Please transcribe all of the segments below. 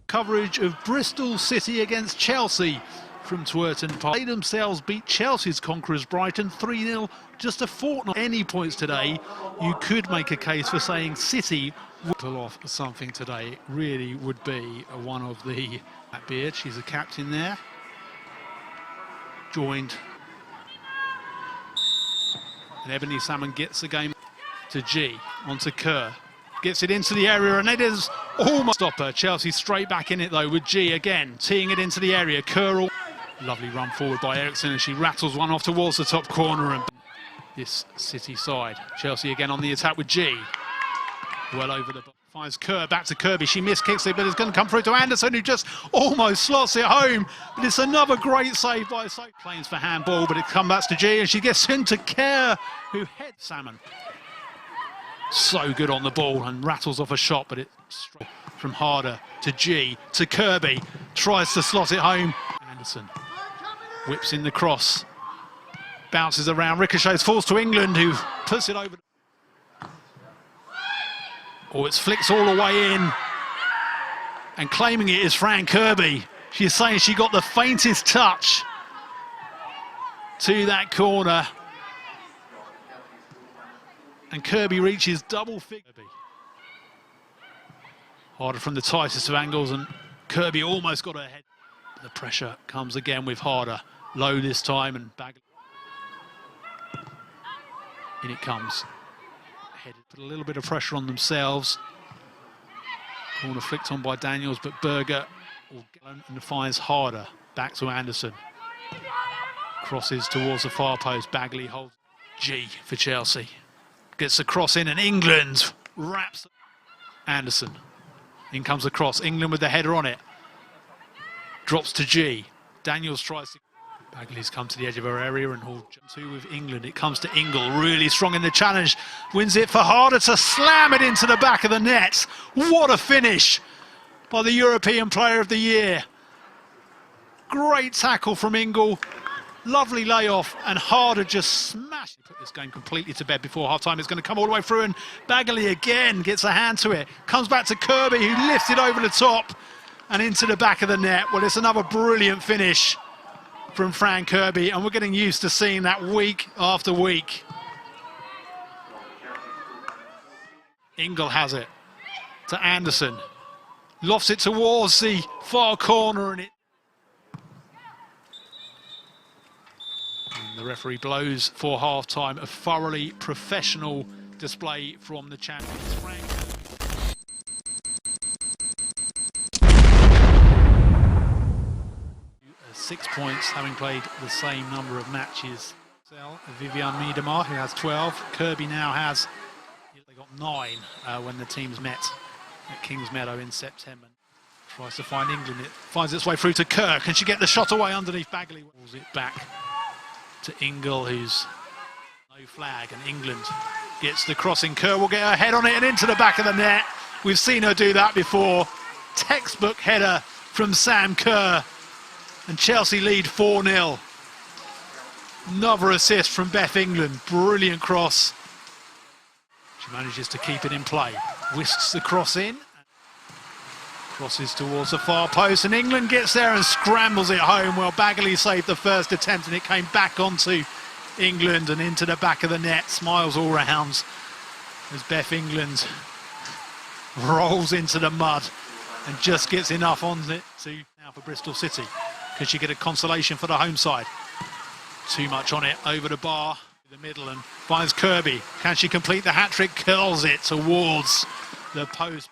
Coverage of Bristol City against Chelsea from Twerton Park. They themselves beat Chelsea's conquerors Brighton 3-0 just a fortnight. Any points today, you could make a case for saying City would pull off something today. It really would be one of the... Beard, she's a captain there. Joined. And Ebony Salmon gets the game to G, onto Kerr. Gets it into the area, and it is almost stopper. Chelsea straight back in it though with G again, teeing it into the area. Kerr, lovely run forward by Eriksson, and she rattles one off towards the top corner. And this City side, Chelsea again on the attack with G. Well over the... Finds Kerr, back to Kirby. She miskicks it, but it's going to come through to Anderson, who just almost slots it home. But it's another great save by Claims for handball, but it comes back to G, and she gets into Kerr, who heads Salmon. So good on the ball and rattles off a shot, but it's from Harder to G to Kirby. Tries to slot it home. Anderson whips in the cross. Bounces around, ricochets, falls to England, who puts it over. Oh, it's flicked all the way in. And claiming it is Fran Kirby. She's saying she got the faintest touch to that corner. And Kirby reaches double figure. Harder from the tightest of angles, and Kirby almost got her head. The pressure comes again with Harder. Low this time, and Bagley. In it comes. Headed, put a little bit of pressure on themselves. Corner flicked on by Daniels, but Berger and finds Harder. Back to Anderson. Crosses towards the far post. Bagley holds G for Chelsea. Gets the cross in, and England wraps Anderson. In comes the cross. England with the header on it. Drops to G. Daniels tries to... Bagley's come to the edge of her area and hauled two with England. It comes to Ingle, really strong in the challenge. Wins it for Harder to slam it into the back of the net. What a finish by the European Player of the Year. Great tackle from Ingle. Lovely layoff, and Harder just smashed. Put this game completely to bed before half-time. It's going to come all the way through, and Bagley again gets a hand to it. Comes back to Kirby, who lifts it over the top and into the back of the net. Well, it's another brilliant finish from Fran Kirby, and we're getting used to seeing that week after week. Ingle has it to Anderson. Lofts it towards the far corner, and the referee blows for half-time. A thoroughly professional display from the champions. 6 points, having played the same number of matches. Vivian Miedemar, who has 12. Kirby now has... They got 9 when the teams met at Kings Meadow in September. Tries to find England. It finds its way through to Kerr. Can she get the shot away underneath Bagley? Pulls it back to Ingle, who's no flag, and England gets the crossing. Kerr will get her head on it and into the back of the net. We've seen her do that before. Textbook header from Sam-kerr, and Chelsea lead 4-0. Another assist from Beth-England. Brilliant cross. She manages to keep it in play. Whisks the cross in. Crosses towards the far post, and England gets there and scrambles it home. Well, Bagley saved the first attempt, and it came back onto England and into the back of the net. Smiles all round as Beth-England rolls into the mud and just gets enough on it to now for Bristol City. Can she get a consolation for the home side? Too much on it, over the bar, the middle, and finds Kirby. Can she complete the hat-trick? Curls it towards the post.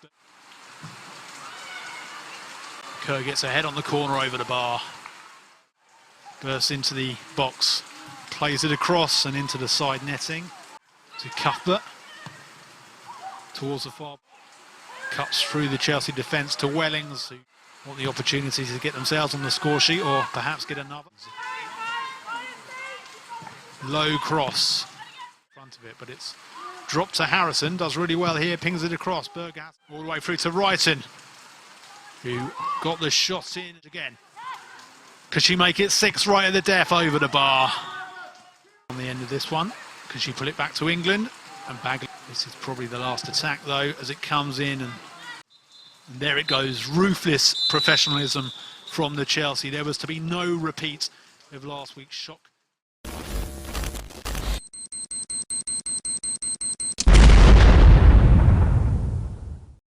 Kerr gets her head on the corner over the bar. Bursts into the box. Plays it across and into the side netting. To Cuthbert. Towards the far. Cuts through the Chelsea defence to Wellings, who want the opportunities to get themselves on the score sheet or perhaps get another. Low cross in front of it, but it's dropped to Harrison. Does really well here, pings it across. Berger all the way through to Wrighton, who got the shot in again. Could she make it 6 right at the death over the bar? On the end of this one, can she pull it back to England? And Bagley, this is probably the last attack though, as it comes in, and And there it goes, ruthless professionalism from the Chelsea. There was to be no repeat of last week's shock.